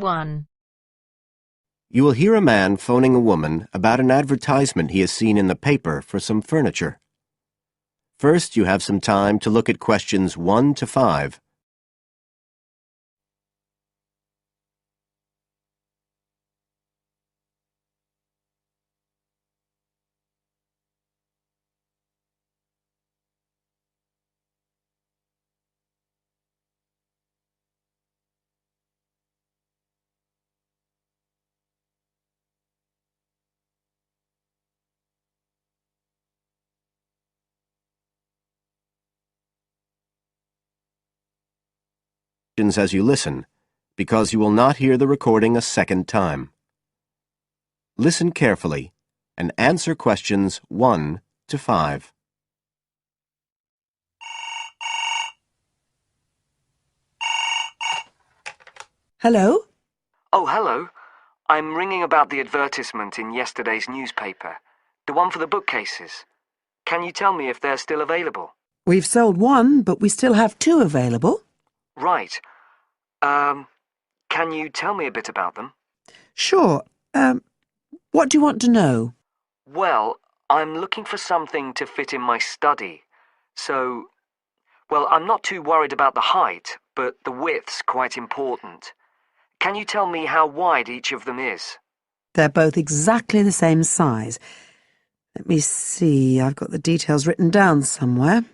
1. You will hear a man phoning a woman about an advertisement he has seen in the paper for some furniture. First, you have some time to look at questions 1 to 5. As you listen, because you will not hear the recording a second time. Listen carefully and answer questions 1 to 5. Hello? Oh, hello. I'm ringing about the advertisement in yesterday's newspaper. The one for the bookcases. Can you tell me if they're still available? We've sold one, but we still have 2 available. Right. Can you tell me a bit about them? Sure. What do you want to know? Well, I'm looking for something to fit in my study. Well, I'm not too worried about the height, but the width's quite important. Can you tell me how wide each of them is? They're both exactly the same size. Let me see, I've got the details written down somewhere.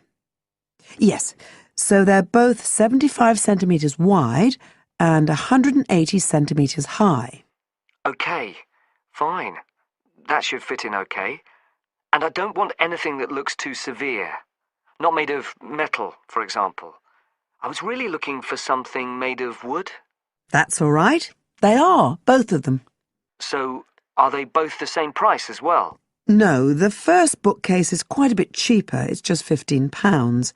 Yes, so they're both 75 centimetres wide and 180 centimetres high. Okay, fine. That should fit in okay. And I don't want anything that looks too severe. Not made of metal, for example. I was really looking for something made of wood. That's all right. They are, both of them. So, are they both the same price as well? No, the first bookcase is quite a bit cheaper. It's just £15.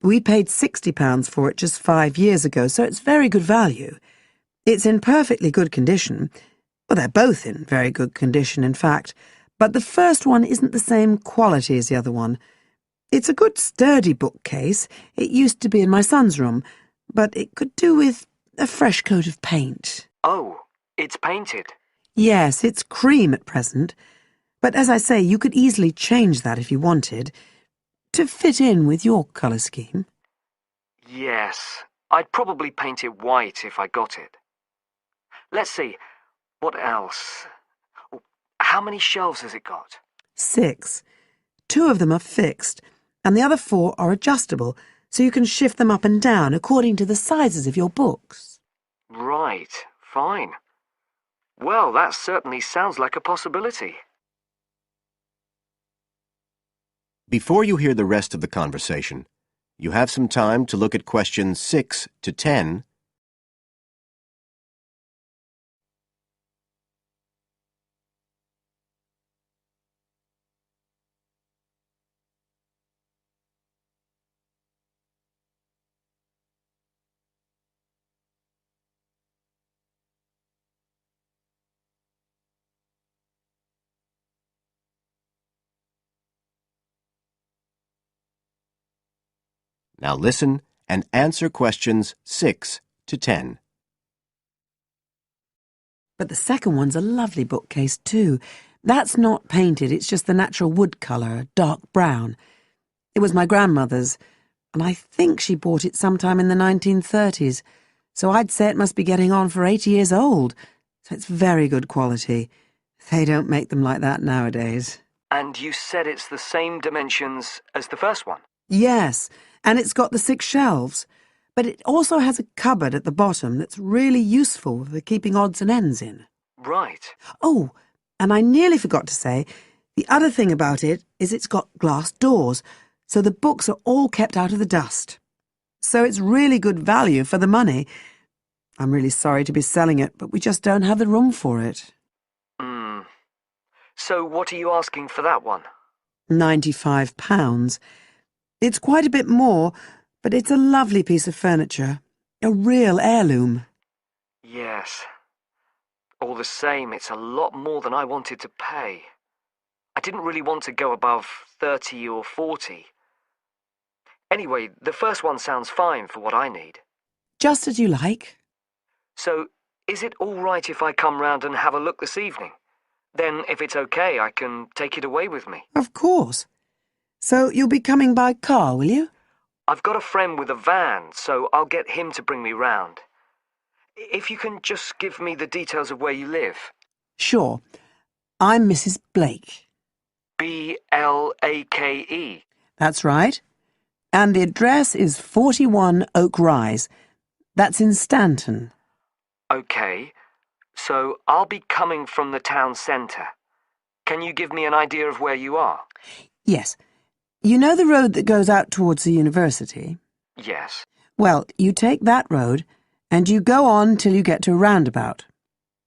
We paid £60 for it just 5 years ago, so it's very good value. It's in perfectly good condition. Well, they're both in very good condition, in fact. But the first one isn't the same quality as the other one. It's a good, sturdy bookcase. It used to be in my son's room, but it could do with a fresh coat of paint. Oh, it's painted? Yes, it's cream at present. But as I say, you could easily change that if you wanted, to fit in with your colour scheme. Yes, I'd probably paint it white if I got it. Let's see, what else? How many shelves has it got? 6. 2 of them are fixed, and the other 4 are adjustable, so you can shift them up and down according to the sizes of your books. Right, fine. Well, that certainly sounds like a possibility. Before you hear the rest of the conversation, you have some time to look at questions 6 to 10. Now listen and answer questions 6 to 10. But the second one's a lovely bookcase too. That's not painted, it's just the natural wood colour, dark brown. It was my grandmother's, and I think she bought it sometime in the 1930s, so I'd say it must be getting on for 80 years old, so it's very good quality. They don't make them like that nowadays. And you said it's the same dimensions as the first one? Yes, and it's got the 6 shelves, but it also has a cupboard at the bottom that's really useful for keeping odds and ends in. Right. Oh, and I nearly forgot to say, the other thing about it is it's got glass doors, so the books are all kept out of the dust. So it's really good value for the money. I'm really sorry to be selling it, but we just don't have the room for it. So what are you asking for that one? £95. It's quite a bit more, but it's a lovely piece of furniture. A real heirloom. Yes. All the same, it's a lot more than I wanted to pay. I didn't really want to go above 30 or 40. Anyway, the first one sounds fine for what I need. Just as you like. So, Is it all right if I come round and have a look this evening? Then, if it's okay, I can take it away with me. Of course. So you'll be coming by car, will you? I've got a friend with a van, so I'll get him to bring me round. If you can just give me the details of where you live. Sure. I'm Mrs. Blake. Blake. That's right. And the address is 41 Oak Rise. That's in Stanton. Okay, so I'll be coming from the town centre. Can you give me an idea of where you are? Yes. You know the road that goes out towards the university? Yes. Well, you take that road and you go on till you get to a roundabout.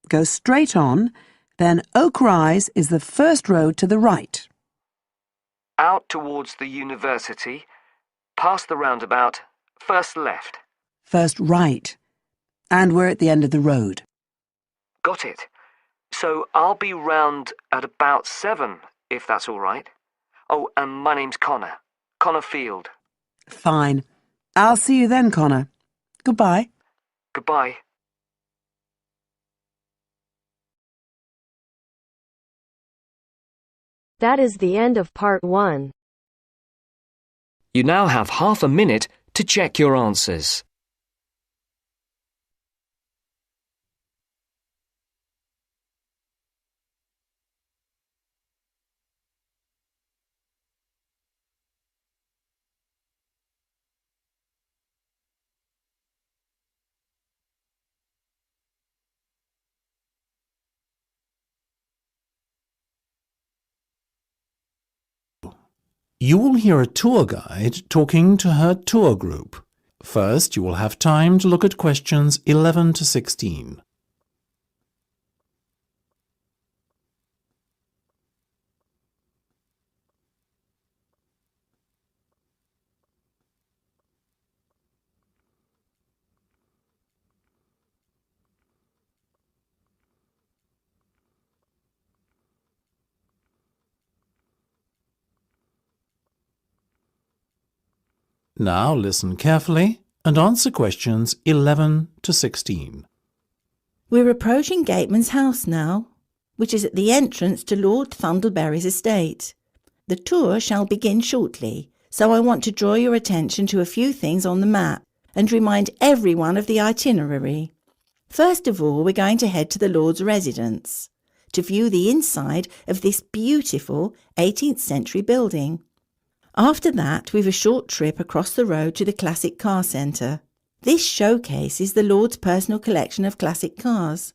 Go straight on, then Oak Rise is the first road to the right. Out towards the university, past the roundabout, first left. First right. And we're at the end of the road. Got it. So I'll be round at about 7, if that's all right. Oh, and my name's Connor. Connor Field. Fine. I'll see you then, Connor. Goodbye. Goodbye. That is the end of part 1. You now have half a minute to check your answers. You will hear a tour guide talking to her tour group. First, you will have time to look at questions 11 to 16. Now listen carefully and answer questions 11 to 16. We're approaching Gateman's house now, which is at the entrance to Lord Thundleberry's estate. The tour shall begin shortly, so I want to draw your attention to a few things on the map and remind everyone of the itinerary. First of all, we're going to head to the Lord's residence to view the inside of this beautiful 18th century building. After that, we've a short trip across the road to the Classic Car Centre. This showcases the Lord's personal collection of classic cars,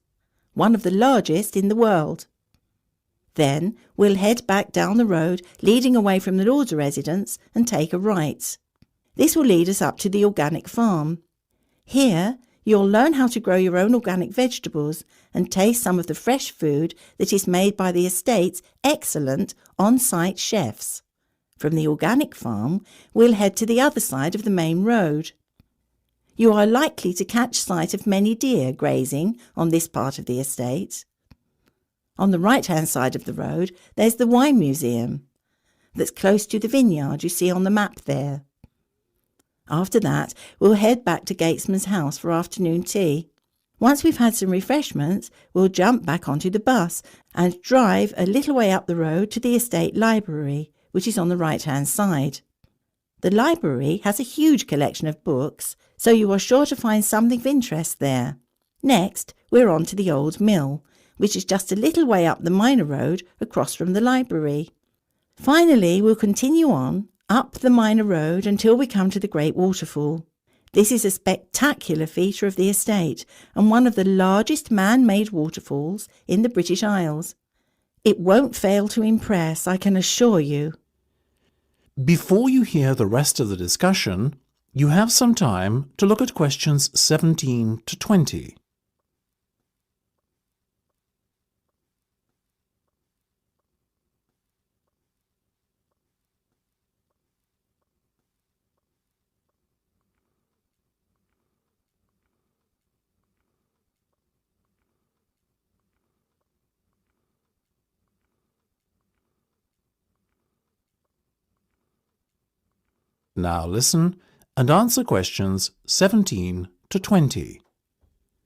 one of the largest in the world. Then we'll head back down the road leading away from the Lord's residence and take a right. This will lead us up to the organic farm. Here you'll learn how to grow your own organic vegetables and taste some of the fresh food that is made by the estate's excellent on-site chefs. From the organic farm, we'll head to the other side of the main road. You are likely to catch sight of many deer grazing on this part of the estate. On the right-hand side of the road, there's the wine museum that's close to the vineyard you see on the map there. After that, we'll head back to Gatesman's house for afternoon tea. Once we've had some refreshments, we'll jump back onto the bus and drive a little way up the road to the estate library, which is on the right-hand side. The library has a huge collection of books, so you are sure to find something of interest there. Next, we're on to the old mill, which is just a little way up the minor road across from the library. Finally, we'll continue on up the minor road until we come to the Great Waterfall. This is a spectacular feature of the estate and one of the largest man-made waterfalls in the British Isles. It won't fail to impress, I can assure you. Before you hear the rest of the discussion, you have some time to look at questions 17 to 20. Now listen and answer questions 17 to 20.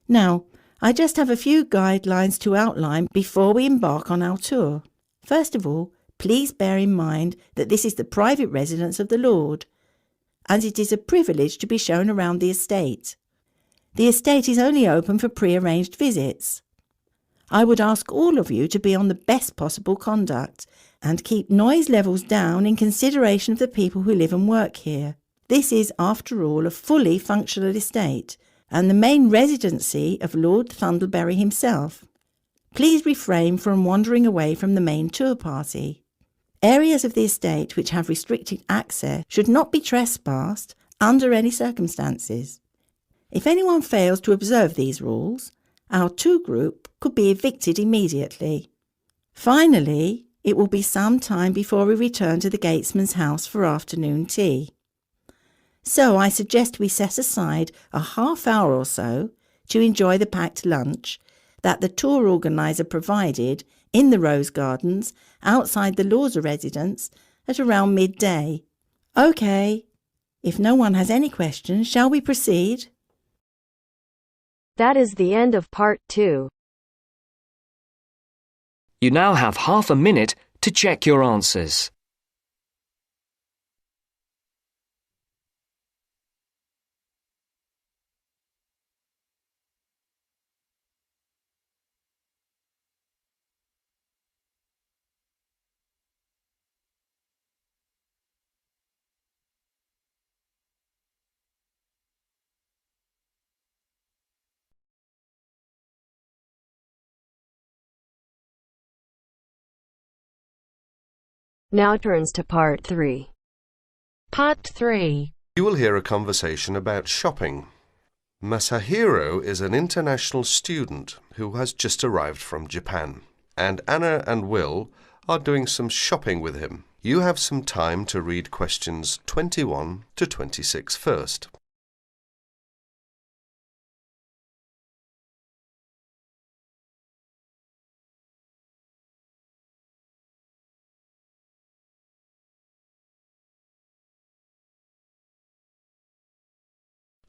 Now, I just have a few guidelines to outline before we embark on our tour. First of all, please bear in mind that this is the private residence of the Lord, and it is a privilege to be shown around the estate. The estate is only open for pre-arranged visits. I would ask all of you to be on the best possible conduct and keep noise levels down in consideration of the people who live and work here. This is, after all, a fully functional estate and the main residency of Lord Thundleberry himself. Please refrain from wandering away from the main tour party. Areas of the estate which have restricted access should not be trespassed under any circumstances. If anyone fails to observe these rules, our tour group could be evicted immediately. Finally, it will be some time before we return to the gatesman's house for afternoon tea. So I suggest we set aside a half hour or so to enjoy the packed lunch that the tour organiser provided in the Rose Gardens outside the Lawes residence at around midday. OK, if no one has any questions, shall we proceed? That is the end of part 2. You now have half a minute to check your answers. Now turns to part 3. Part 3. You will hear a conversation about shopping. Masahiro is an international student who has just arrived from Japan, and Anna and Will are doing some shopping with him. You have some time to read questions 21 to 26 first.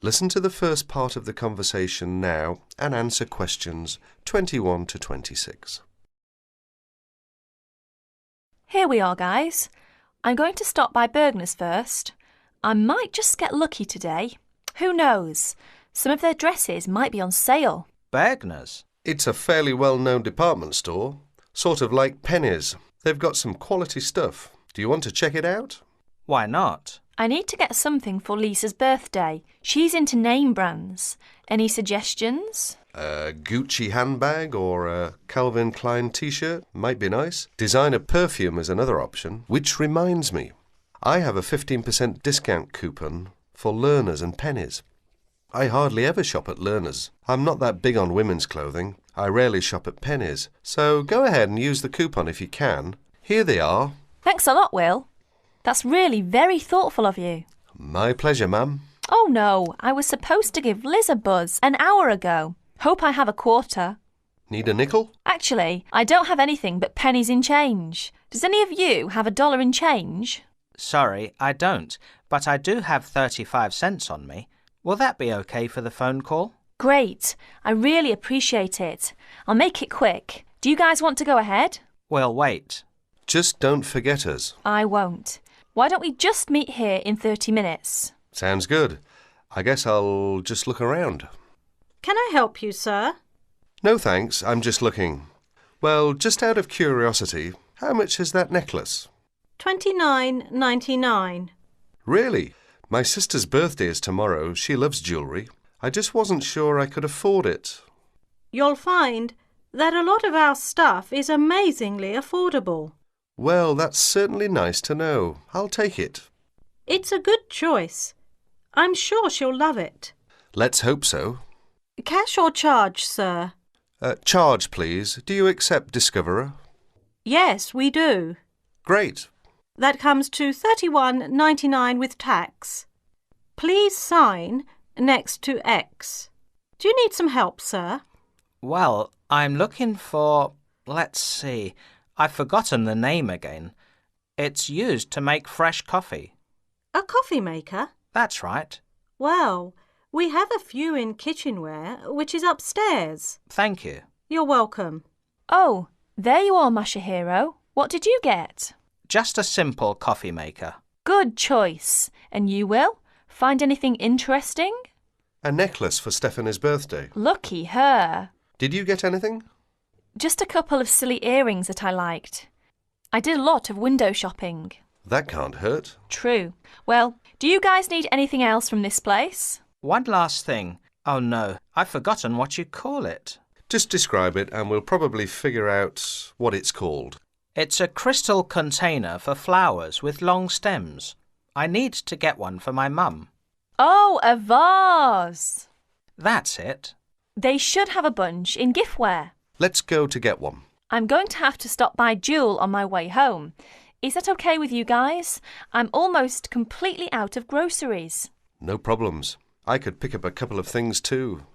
Listen to the first part of the conversation now and answer questions 21 to 26. Here we are, guys. I'm going to stop by Bergner's first. I might just get lucky today. Who knows? Some of their dresses might be on sale. Bergner's? It's a fairly well-known department store, sort of like Penny's. They've got some quality stuff. Do you want to check it out? Why not? I need to get something for Lisa's birthday. She's into name brands. Any suggestions? A Gucci handbag or a Calvin Klein t-shirt might be nice. Designer perfume is another option. Which reminds me, I have a 15% discount coupon for Learners and Pennies. I hardly ever shop at Learners. I'm not that big on women's clothing. I rarely shop at Pennies. So go ahead and use the coupon if you can. Here they are. Thanks a lot, Will. That's really very thoughtful of you. My pleasure, ma'am. Oh no, I was supposed to give Liz a buzz an hour ago. Hope I have a quarter. Need a nickel? Actually, I don't have anything but pennies in change. Does any of you have $1 in change? Sorry, I don't, but I do have 35 cents on me. Will that be okay for the phone call? Great. I really appreciate it. I'll make it quick. Do you guys want to go ahead? We'll wait. Just don't forget us. I won't. Why don't we just meet here in 30 minutes? Sounds good. I guess I'll just look around. Can I help you, sir? No thanks, I'm just looking. Well, just out of curiosity, how much is that necklace? $29.99. Really? My sister's birthday is tomorrow. She loves jewellery. I just wasn't sure I could afford it. You'll find that a lot of our stuff is amazingly affordable. Well, that's certainly nice to know. I'll take it. It's a good choice. I'm sure she'll love it. Let's hope so. Cash or charge, sir? Charge, please. Do you accept Discoverer? Yes, we do. Great. That comes to $31.99 with tax. Please sign next to X. Do you need some help, sir? Well, I'm looking for... let's see. I've forgotten the name again. It's used to make fresh coffee. A coffee maker? That's right. Well, We have a few in kitchenware, which is upstairs. Thank you. You're welcome. Oh, there you are, Masahiro. What did you get? Just a simple coffee maker. Good choice. And you, Will? Find anything interesting? A necklace for Stephanie's birthday. Lucky her. Did you get anything? Just a couple of silly earrings that I liked. I did a lot of window shopping. That can't hurt. True. Well, do you guys need anything else from this place? One last thing. Oh no, I've forgotten what you call it. Just describe it and we'll probably figure out what it's called. It's a crystal container for flowers with long stems. I need to get one for my mum. Oh, a vase. That's it. They should have a bunch in giftware. Let's go to get one. I'm going to have to stop by Jewel on my way home. Is that okay with you guys? I'm almost completely out of groceries. No problems. I could pick up a couple of things too.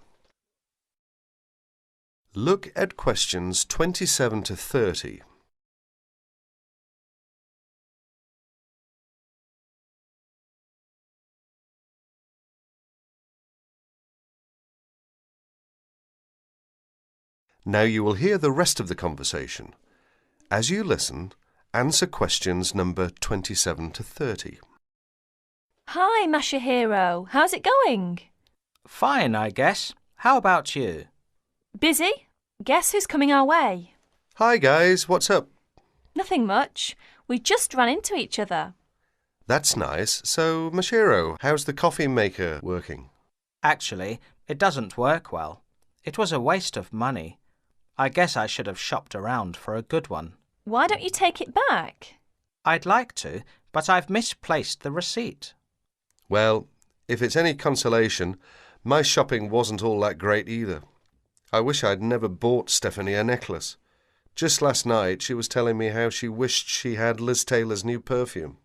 Look at questions 27 to 30. Now you will hear the rest of the conversation. As you listen, answer questions number 27 to 30. Hi, Masahiro. How's it going? Fine, I guess. How about you? Busy? Guess who's coming our way? Hi guys, what's up? Nothing much. We just ran into each other. That's nice. So, Mashiro, how's the coffee maker working? Actually, it doesn't work well. It was a waste of money. I guess I should have shopped around for a good one. Why don't you take it back? I'd like to, but I've misplaced the receipt. Well, if it's any consolation, my shopping wasn't all that great either. I wish I'd never bought Stephanie a necklace. Just last night she was telling me how she wished she had Liz Taylor's new perfume.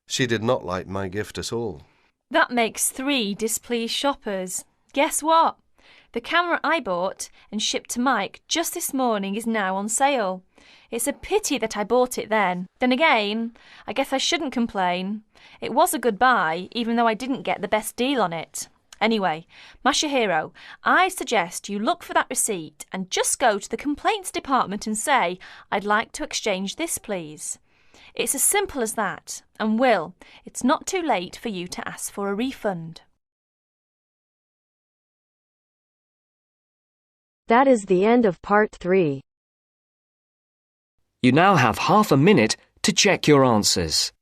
She did not like my gift at all. That makes 3 displeased shoppers. Guess what? The camera I bought and shipped to Mike just this morning is now on sale. It's a pity that I bought it then. Then again, I guess I shouldn't complain. It was a good buy, even though I didn't get the best deal on it. Anyway, Masahiro, I suggest you look for that receipt and just go to the complaints department and say, I'd like to exchange this, please. It's as simple as that. And Will, it's not too late for you to ask for a refund. That is the end of part 3. You now have half a minute to check your answers.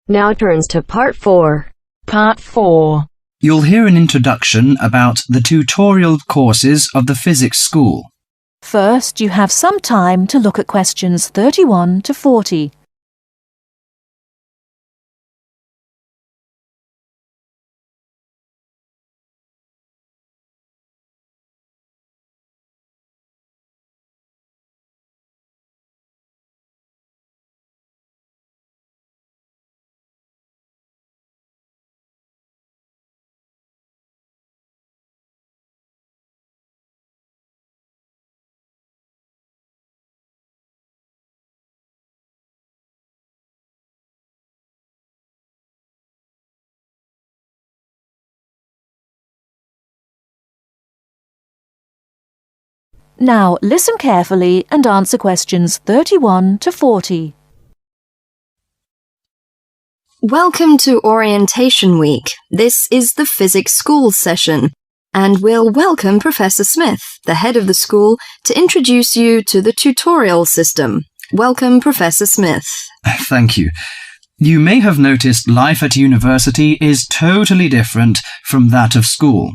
Now turns to part 4. Part 4. You'll hear an introduction about the tutorial courses of the physics school. First, you have some time to look at questions 31 to 40. Now listen carefully and answer questions 31 to 40. Welcome to Orientation Week. This is the Physics School session, and we'll welcome Professor Smith, the head of the school, to introduce you to the tutorial system. Welcome, Professor Smith. Thank you. You may have noticed life at university is totally different from that of school.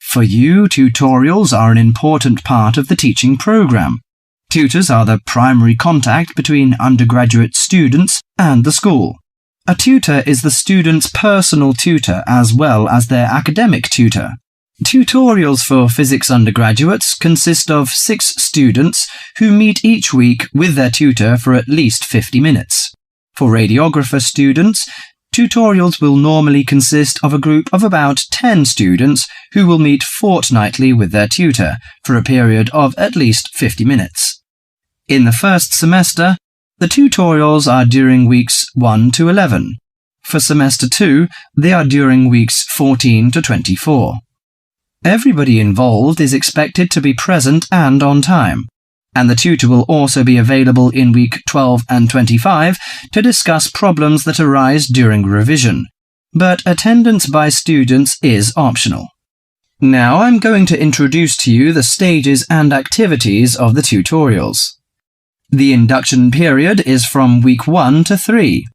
For you, tutorials are an important part of the teaching program. Tutors are the primary contact between undergraduate students and the school. A tutor is the student's personal tutor as well as their academic tutor. Tutorials for physics undergraduates consist of 6 students who meet each week with their tutor for at least 50 minutes. For radiographer students, tutorials will normally consist of a group of about 10 students who will meet fortnightly with their tutor for a period of at least 50 minutes. In the first semester, the tutorials are during weeks 1 to 11. For semester 2, they are during weeks 14 to 24. Everybody involved is expected to be present and on time, and the tutor will also be available in week 12 and 25 to discuss problems that arise during revision, but attendance by students is optional. Now I'm going to introduce to you the stages and activities of the tutorials. The induction period is from week 1 to 3.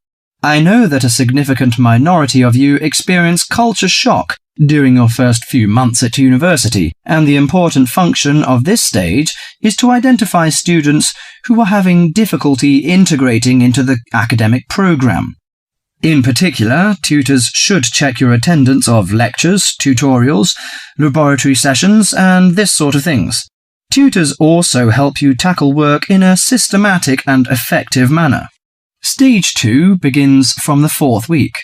I know that a significant minority of you experience culture shock during your first few months at university, and the important function of this stage is to identify students who are having difficulty integrating into the academic program. In particular, tutors should check your attendance of lectures, tutorials, laboratory sessions, and this sort of things. Tutors also help you tackle work in a systematic and effective manner. Stage 2 begins from the 4th week.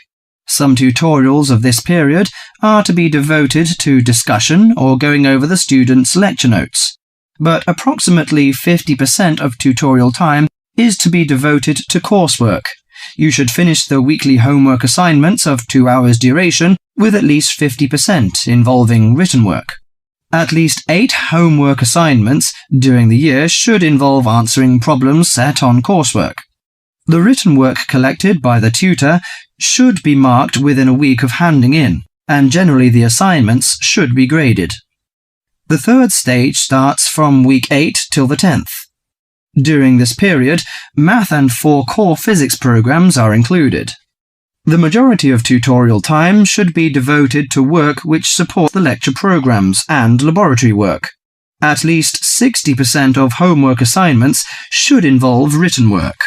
Some tutorials of this period are to be devoted to discussion or going over the students' lecture notes, but approximately 50% of tutorial time is to be devoted to coursework. You should finish the weekly homework assignments of 2 hours duration with at least 50% involving written work. At least 8 homework assignments during the year should involve answering problems set on coursework. The written work collected by the tutor should be marked within a week of handing in, and generally the assignments should be graded. The 3rd stage starts from week 8 till the 10th. During this period, math and 4 core physics programs are included. The majority of tutorial time should be devoted to work which support the lecture programs and laboratory work. At least 60% of homework assignments should involve written work.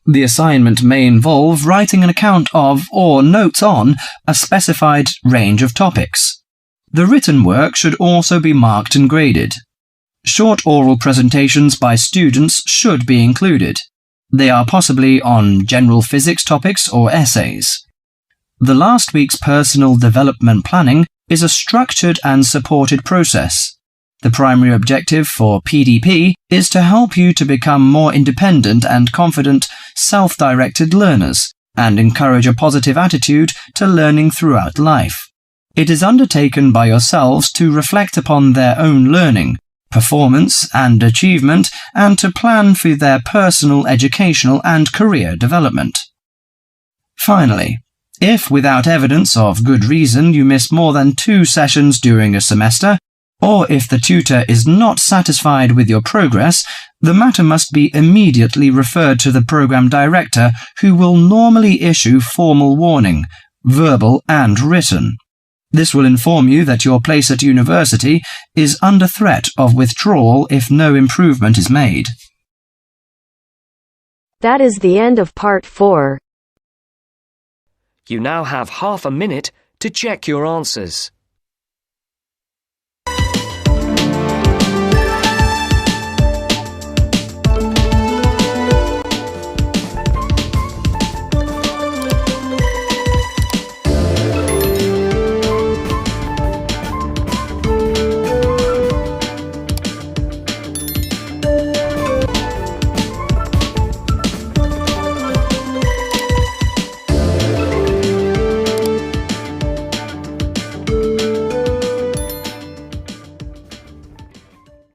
The assignment may involve writing an account of or notes on a specified range of topics. The written work should also be marked and graded. Short oral presentations by students should be included. They are possibly on general physics topics or essays. The last week's personal development planning is a structured and supported process. The primary objective for PDP is to help you to become more independent and confident, self-directed learners, and encourage a positive attitude to learning throughout life. It is undertaken by yourselves to reflect upon their own learning, performance and achievement, and to plan for their personal, educational and career development. Finally, if without evidence of good reason you miss more than 2 sessions during a semester, or if the tutor is not satisfied with your progress, the matter must be immediately referred to the program director, who will normally issue formal warning, verbal and written. This will inform you that your place at university is under threat of withdrawal if no improvement is made. That is the end of part 4. You now have half a minute to check your answers.